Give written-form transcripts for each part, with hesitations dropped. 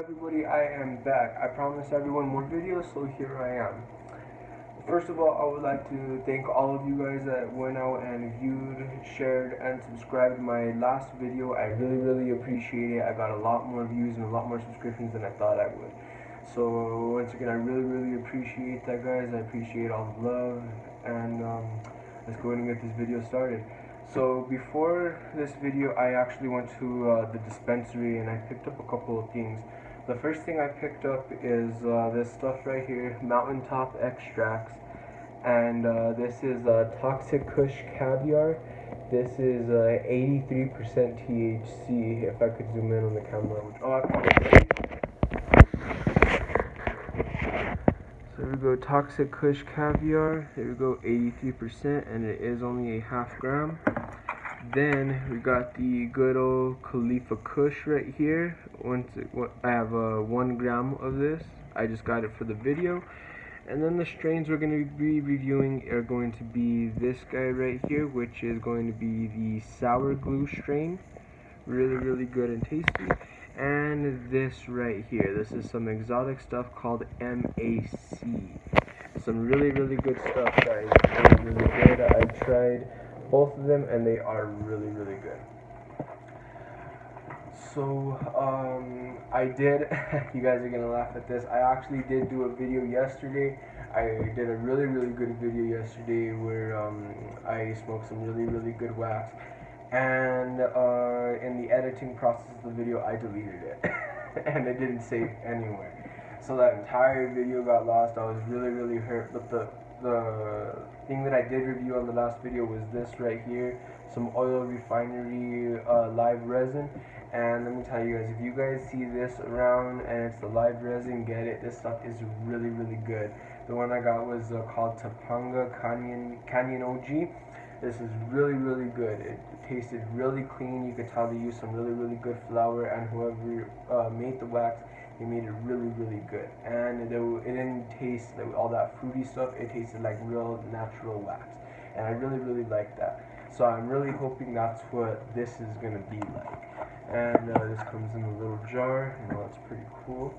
Everybody, I am back. I promised everyone more videos, so here I am. First of all, I would like to thank all of you guys that went out and viewed, shared, and subscribed to my last video. I really appreciate it. I got a lot more views and a lot more subscriptions than I thought I would. So once again, I really appreciate that, guys. I appreciate all the love, and let's go ahead and get this video started. So before this video, I actually went to the dispensary and I picked up a couple of things. The first thing I picked up is this stuff right here, Mountaintop Extracts, and this is Toxic KUSH Caviar. This is 83% THC. If I could zoom in on the camera. So here we go, Toxic KUSH Caviar. Here we go, 83%, and it is only a half gram. Then we got the good old Khalifa Kush right here. I have 1 gram of this. I just got it for the video. And then the strains we're going to be reviewing are going to be this guy right here, which is going to be the Sour Glue strain. Really good and tasty. And this right here. This is some exotic stuff called MAC. Some really good stuff, guys. Really good. I tried both of them and they are really good. So I did you guys are gonna laugh at this, I actually did do a video yesterday. I did a really good video yesterday where I smoked some really good wax, and in the editing process of the video I deleted it and it didn't save anywhere, so that entire video got lost. I was really hurt. But the thing that I did review on the last video was this right here, some oil refinery live resin. And let me tell you guys, if you guys see this around and it's the live resin, get it. This stuff is really good. The one I got was called Topanga Canyon OG. This is really good. It tasted really clean. You could tell they used some really good flour, and whoever made the wax, they made it really good. And it didn't taste like all that fruity stuff. It tasted like real natural wax, and I really like that. So I'm really hoping that's what this is gonna be like. And this comes in a little jar. You know, it's pretty cool.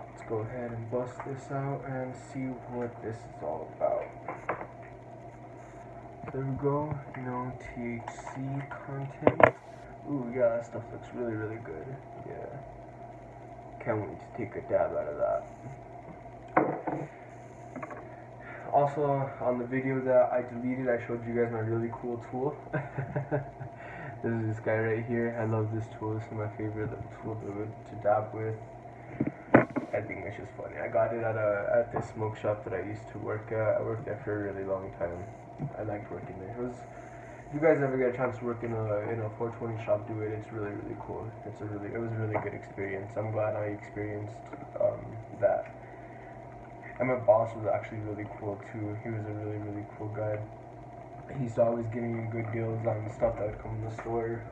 Let's go ahead and bust this out and see what this is all about. There we go. You know, THC content. Ooh, yeah, that stuff looks really good. Yeah. Can't wait to take a dab out of that. Also, on the video that I deleted, I showed you guys my really cool tool. This is this guy right here. I love this tool. This is my favorite tool to dab with. I think it's just funny. I got it at this smoke shop that I used to work at. I worked there for a really long time. I liked working there. If you guys ever get a chance to work in a 420 shop, do it. It's really cool. It was a really good experience. I'm glad I experienced that. And my boss was actually really cool too. He was a really cool guy. He used to always give me good deals on stuff that would come in the store.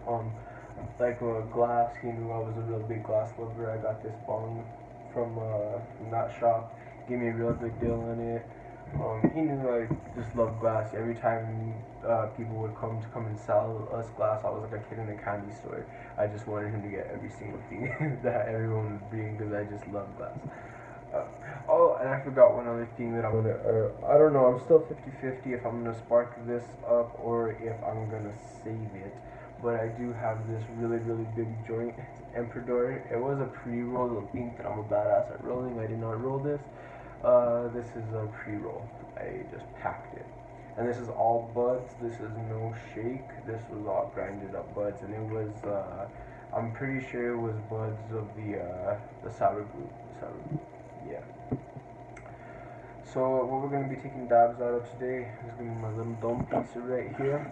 Like glass. He knew I was a real big glass lover. I got this bong from that shop. Gave me a real good deal on it. He knew I just loved glass. Every time people would come and sell us glass, I was like a kid in a candy store. I just wanted him to get every single thing that everyone would bring because I just love glass. Oh, and I forgot one other thing that I'm gonna, I don't know, I'm still 50-50 if I'm gonna spark this up or if I'm gonna save it. But I do have this really big joint. It's Emperador. It was a pre-roll. Don't think that I'm a badass at rolling. I did not roll this. This is a pre-roll. I just packed it. And this is all buds. This is no shake. This was all grinded up buds, and it was, I'm pretty sure it was buds of the sour glue. Yeah. So what we're going to be taking dabs out of today is going to be my little dome pizza right here.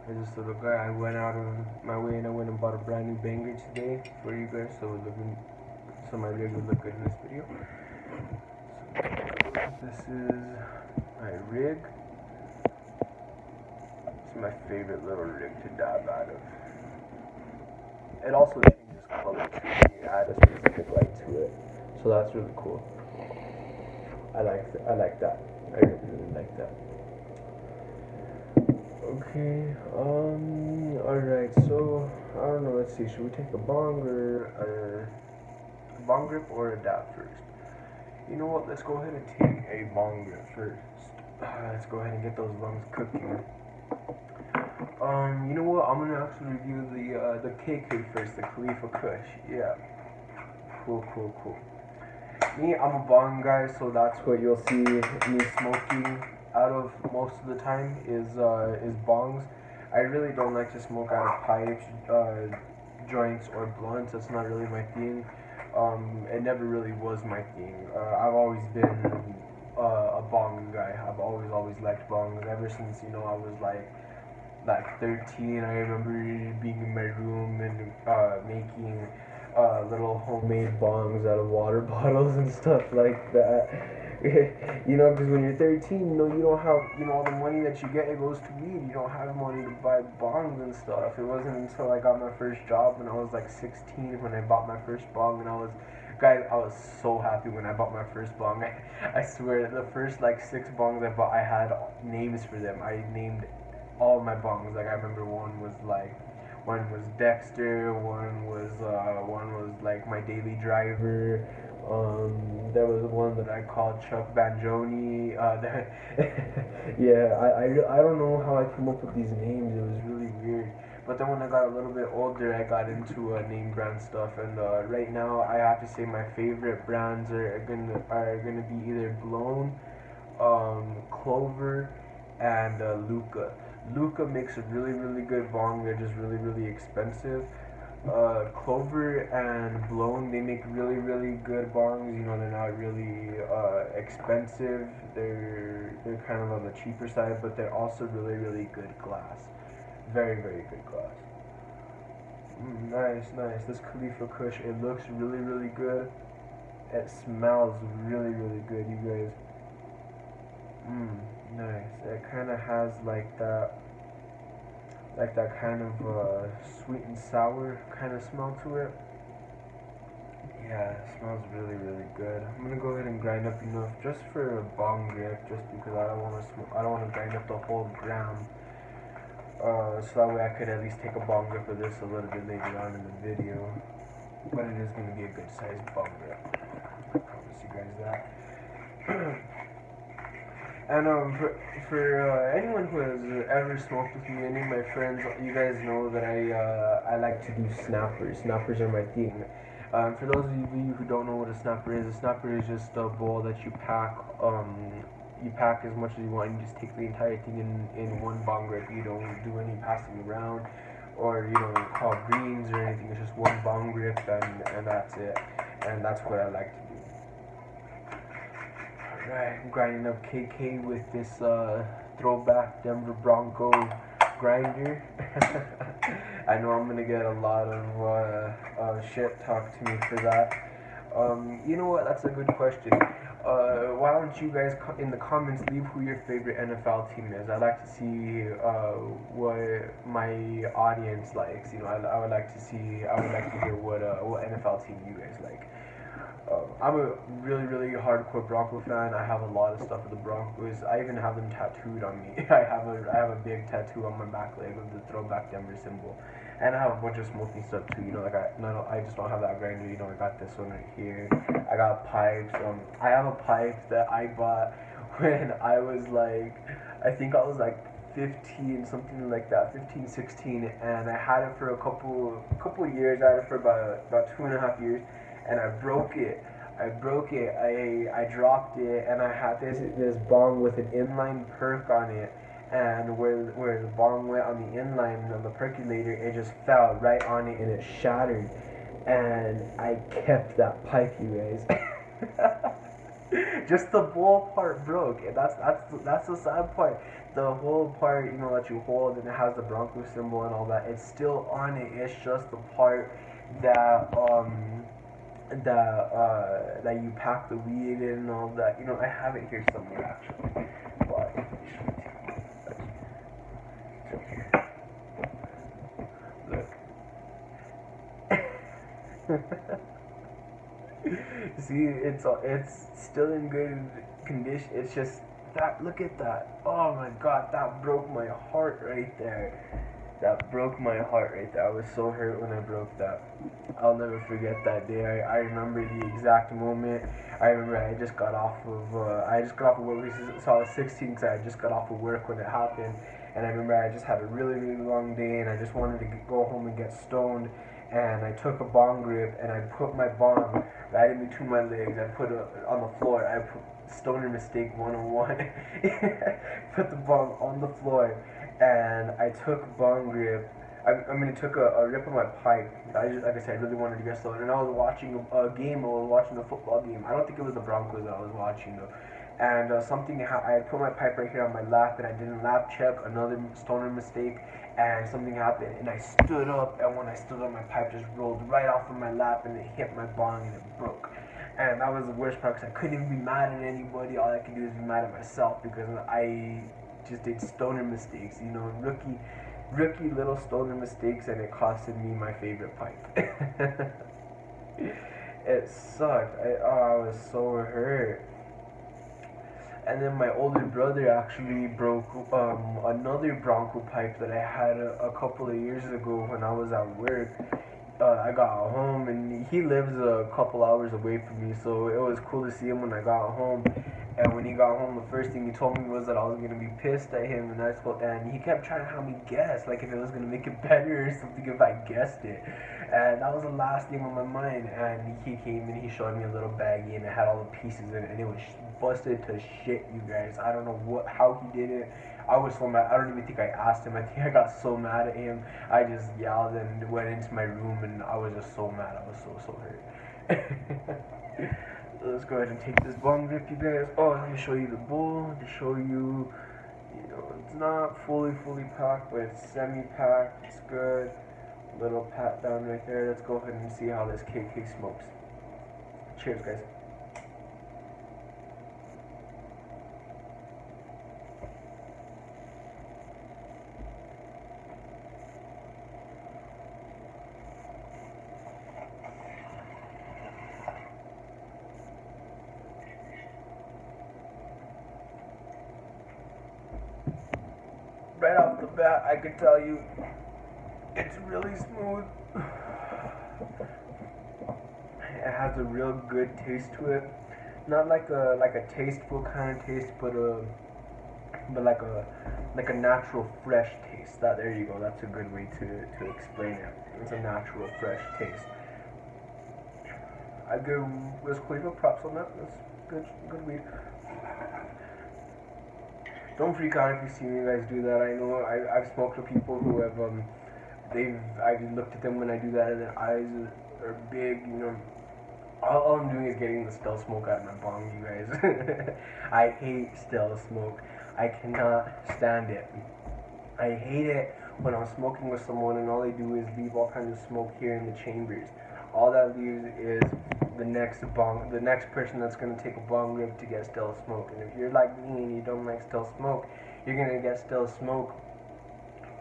This little guy, I went out of my way and I went and bought a brand new banger today for you guys, so my rig would look good in this video. So this is my rig. It's my favorite little rig to dab out of. It also changes color too. You add a specific light to it, so that's really cool. I like that. I really like that. Okay, alright, so, I don't know, let's see, should we take a bong or a bong grip or a dab first? You know what, let's go ahead and take a bong grip first. Let's go ahead and get those lungs cooking. You know what, I'm gonna actually review the KK first, the Khalifa Kush, yeah. Cool, cool, cool. Me, I'm a bong guy, so that's what you'll see me smoking out of most of the time is bongs. I really don't like to smoke out of pipes, joints, or blunts. That's not really my thing. It never really was my thing. I've always been a bong guy. I've always liked bongs ever since I was like 13. I remember being in my room and making little homemade bongs out of water bottles and stuff like that. Because when you're 13, you don't have, all the money that you get, it goes to weed. You don't have money to buy bongs and stuff. It wasn't until I got my first job when I was like 16 when I bought my first bong, and guys, I was so happy when I bought my first bong. I swear, the first like 6 bongs I bought, I had names for them. I named all my bongs. Like I remember one was Dexter, one was like my daily driver. There was one that I called Chuck Banjoni. Yeah, I don't know how I came up with these names. It was really weird. But then when I got a little bit older, I got into name brand stuff, and right now I have to say my favorite brands are gonna be either Blown, Clover, and Luca. Luca makes a really good bong. They're just really expensive. Clover and Blown, they make really good bongs. They're not really expensive. They're kind of on the cheaper side, but they're also really good glass. Very good glass. Nice. This Khalifa Kush, it looks really good. It smells really good, you guys. Nice. It kind of has like that kind of sweet and sour kind of smell to it. Yeah, it smells really good. I'm gonna go ahead and grind up enough just for a bong grip, just because I don't want to grind up the whole gram. So that way I could at least take a bong grip of this a little bit later on in the video. But it is gonna be a good sized bong grip. I promise you guys that. And for anyone who has ever smoked with me, any of my friends, you guys know that I like to do snappers. Snappers are my thing. For those of you who don't know what a snapper is just a bowl that you pack. You pack as much as you want. You just take the entire thing in one bong grip. You don't do any passing around, or call greens or anything. It's just one bong grip, and that's it. And that's what I like to do. Alright, I'm grinding up KK with this throwback Denver Bronco grinder. I know I'm gonna get a lot of shit talked to me for that. You know what? That's a good question. Why don't you guys in the comments leave who your favorite NFL team is? I'd like to see what my audience likes. I would like to hear what NFL team you guys like. I'm a really hardcore Bronco fan. I have a lot of stuff with the Broncos. I even have them tattooed on me. I have a big tattoo on my back leg of the throwback Denver symbol, and I have a bunch of smoking stuff too. I just don't have that grinder. I got this one right here. I got pipes. I have a pipe that I bought when I was I think I was 15, something like that, 15, 16, and I had it for a couple years. I had it for about 2.5 years. And I broke it. I dropped it, and I had this bong with an inline perk on it, and where the bong went on the inline on the percolator, it just fell right on it and it shattered. And I kept that pipe, you guys. Just the bowl part broke, and that's the sad part. The whole part, that you hold, and it has the Bronco symbol and all that, it's still on it. It's just the part that that you pack the weed in and all that. I have it here somewhere actually. But look. See, it's still in good condition. It's just That, look at that. Oh my god, that broke my heart right there. That broke my heart right there. I was so hurt when I broke that. I'll never forget that day. I remember the exact moment. I remember I just got off of work. So I was 16 because I just got off of work when it happened. And I remember I just had a really, really long day and I just wanted to go home and get stoned. And I took a bong rip and I put my bong right in between my legs. I put it on the floor. I put stoner mistake 101. Put the bong on the floor and I took bong rip. I took a rip of my pipe. Like I said, I really wanted to get stoned. And I was watching a game. I was watching a football game. I don't think it was the Broncos that I was watching though. And I put my pipe right here on my lap, and I didn't lap check. Another stoner mistake, and something happened. And I stood up, and when I stood up, my pipe just rolled right off of my lap, and it hit my bong, and it broke. And that was the worst part because I couldn't even be mad at anybody. All I could do is be mad at myself because I just did stoner mistakes. You know, rookie little stoner mistakes, and it costed me my favorite pipe. It sucked. I was so hurt. And then my older brother actually broke another Bronco pipe that I had a couple of years ago when I was at work. I got home and he lives a couple hours away from me, so it was cool to see him when I got home. And when he got home, the first thing he told me was that I was gonna be pissed at him, and he kept trying to have me guess, like if it was gonna make it better or something if I guessed it. And that was the last thing on my mind. And he came and he showed me a little baggie, and it had all the pieces in it, and it was busted to shit, you guys. I don't know how he did it. I was so mad. I don't even think I asked him. I think I got so mad at him. I just yelled and went into my room, and I was just so mad. I was so hurt. Let's go ahead and take this bong rip, you guys. Oh, let me show you the bowl to show you. You know, it's not fully packed, but it's semi-packed. It's good. Little pat down right there. Let's go ahead and see how this KK smokes. Cheers, guys. Right off the bat, I can tell you it's really smooth. It has a real good taste to it. Not like a tasteful kind of taste, but like a natural fresh taste. There you go. That's a good way to explain it. It's a natural fresh taste. I give Wiz Khalifa props on that. That's good weed. Don't freak out if you see me guys do that. I know I've smoked with people who have I've looked at them when I do that and their eyes are big, you know. All I'm doing is getting the stale smoke out of my bong, you guys. I hate stale smoke. I cannot stand it. I hate it when I'm smoking with someone and all they do is leave all kinds of smoke here in the chambers. All that leaves is the next person that's gonna take a bong rip to get stale smoke. And if you're like me and you don't like stale smoke, you're gonna get stale smoke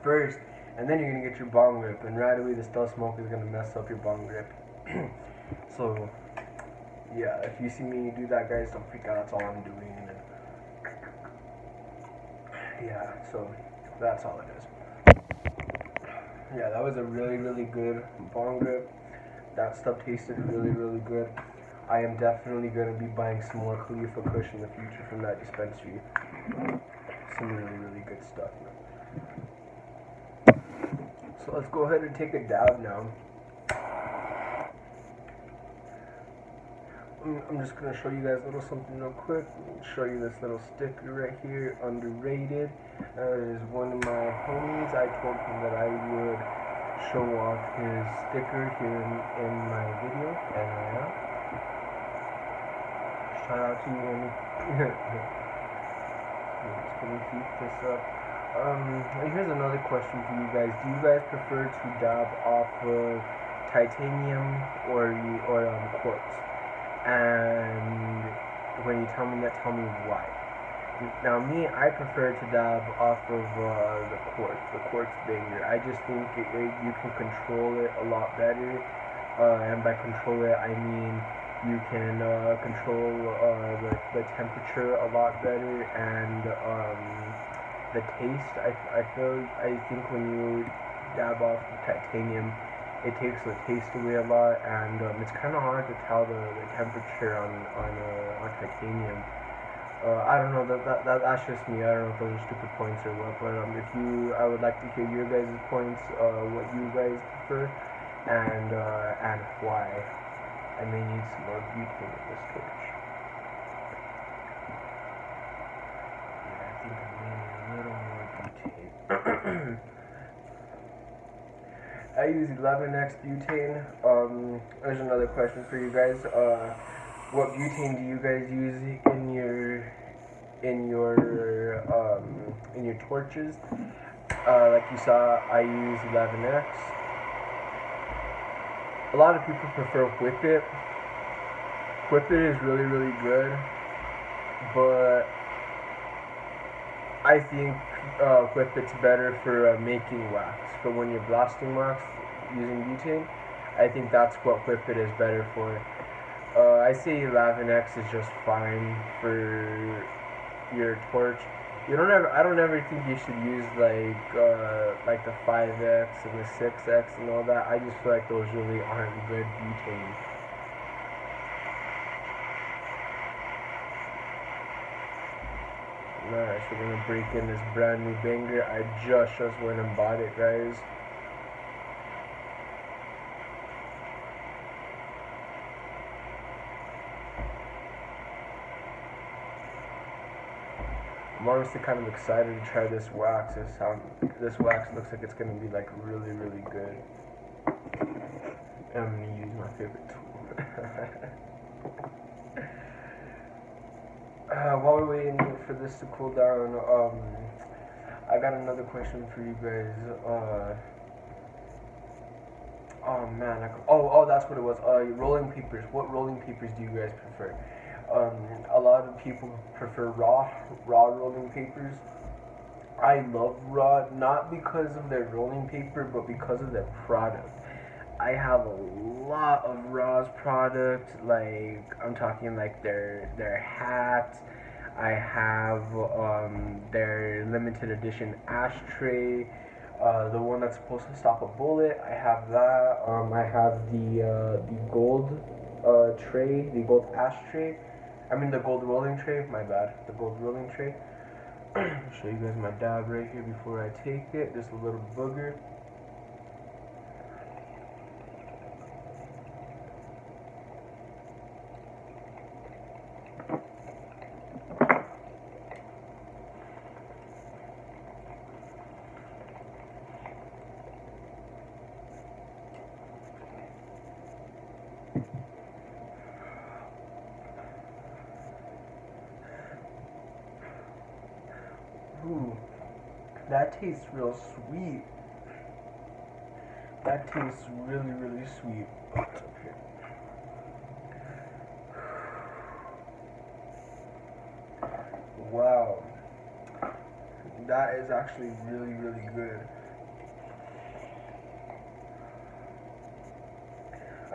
first, and then you're gonna get your bong rip, and right away the stale smoke is gonna mess up your bong rip. So yeah, if you see me do that, guys, don't freak out. That's all I'm doing. And yeah, so that's all it is. Yeah, that was a really good bong rip. That stuff tasted really good. I am definitely going to be buying some more Khalifa Kush in the future from that dispensary. Some really good stuff. So let's go ahead and take a dab now. I'm just going to show you guys a little something real quick. Show you this little sticker right here, underrated. Is one of my homies. I told him that I would show off his sticker here in my video, and I am. Shout out to you, homie. Just gonna keep this up. Here's another question for you guys. Do you guys prefer to dab off of titanium or quartz? And when you tell me that, tell me why. Now me, I prefer to dab off of the quartz banger. I just think you can control it a lot better, and by control it, I mean You can control the temperature a lot better, and the taste. I think when you dab off the titanium, it takes the taste away a lot, and it's kind of hard to tell the temperature on titanium. I don't know, that's just me. I don't know if those are stupid points or what, but I would like to hear your guys' points, what you guys prefer, and why. I may need some more butane in this torch. Yeah, I think I may need a little more butane. I use 11x butane. There's another question for you guys. What butane do you guys use in your torches? Like you saw, I use 11x. A lot of people prefer Whip It. Whip It is really, really good, but I think Whip It's better for making wax. For when you're blasting wax using butane, I think that's what Whip It is better for. I say 11x is just fine for your torch. I don't ever think you should use like the 5x and the 6x and all that. I just feel like those really aren't good butane. Nice, we're gonna break in this brand new banger. I just went and bought it, guys. I'm honestly kind of excited to try this wax. This wax looks like it's gonna be like really, really good. And I'm gonna use my favorite tool. While we're waiting for this to cool down, I got another question for you guys. Oh man, that's what it was. Rolling papers. What rolling papers do you guys prefer? A lot of people prefer raw rolling papers. I love raw, not because of their rolling paper, but because of their product. I have a lot of Raw's products, like I'm talking like their hats. I have their limited edition ashtray, the one that's supposed to stop a bullet. I have that. I have the gold tray, the gold ashtray. I mean the gold rolling tray. My bad, the gold rolling tray. I'll show you guys my dab right here before I take it. Just a little booger. Ooh, that tastes real sweet. That tastes really, really sweet. Wow. That is actually really, really good.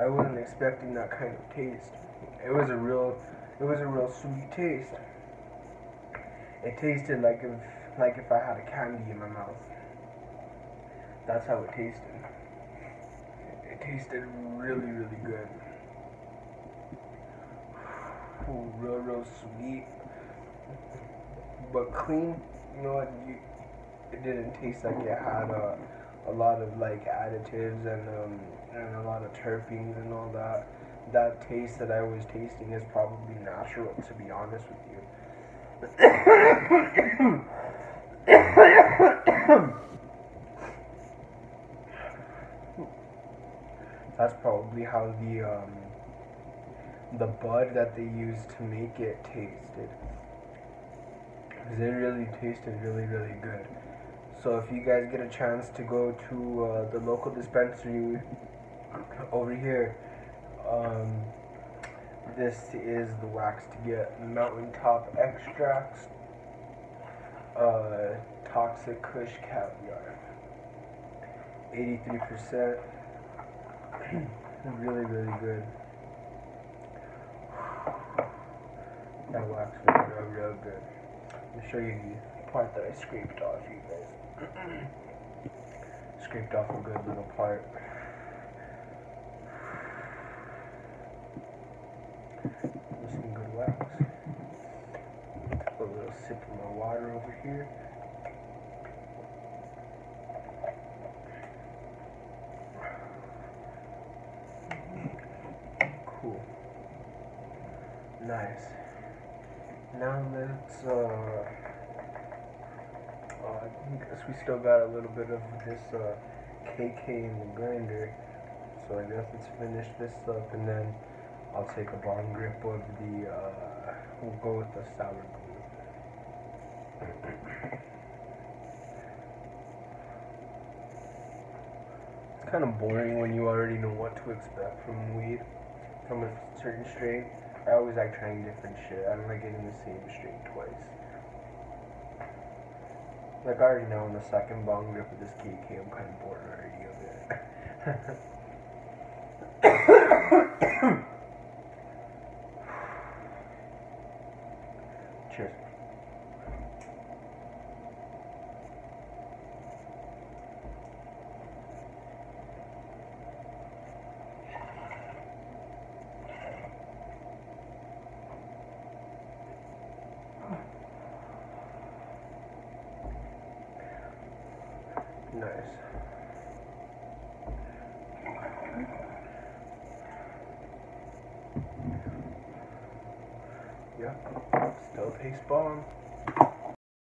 I wasn't expecting that kind of taste. It was a real sweet taste. It tasted like if I had a candy in my mouth. That's how it tasted. It tasted really, really good. Ooh, real sweet, but clean. You know what? It didn't taste like it had a lot of like additives and a lot of terpenes and all that. That taste that I was tasting is probably natural, to be honest with you. That's probably how the bud that they used to make it tasted. Because it really tasted really, really good. So if you guys get a chance to go to the local dispensary over here, this is the wax to get. Mountaintop extracts, toxic KUSH caviar, 83%. Really, really good. That wax was real good. Let me show you the part that I scraped off, you guys. Scraped off a good little part. With some good wax. Put a little sip of my water over here. Cool. Nice. Now let's, I guess we still got a little bit of this KK in the grinder. So I guess let's finish this up and then I'll take a bong grip of the, we'll go with the sour glue. It's kind of boring when you already know what to expect from weed, from a certain strain. I always like trying different shit. I don't like getting the same strain twice. Like I already know in the second bong grip of this KK, I'm kind of bored already of it. Cheers. Nice. Yep, still tastes bomb.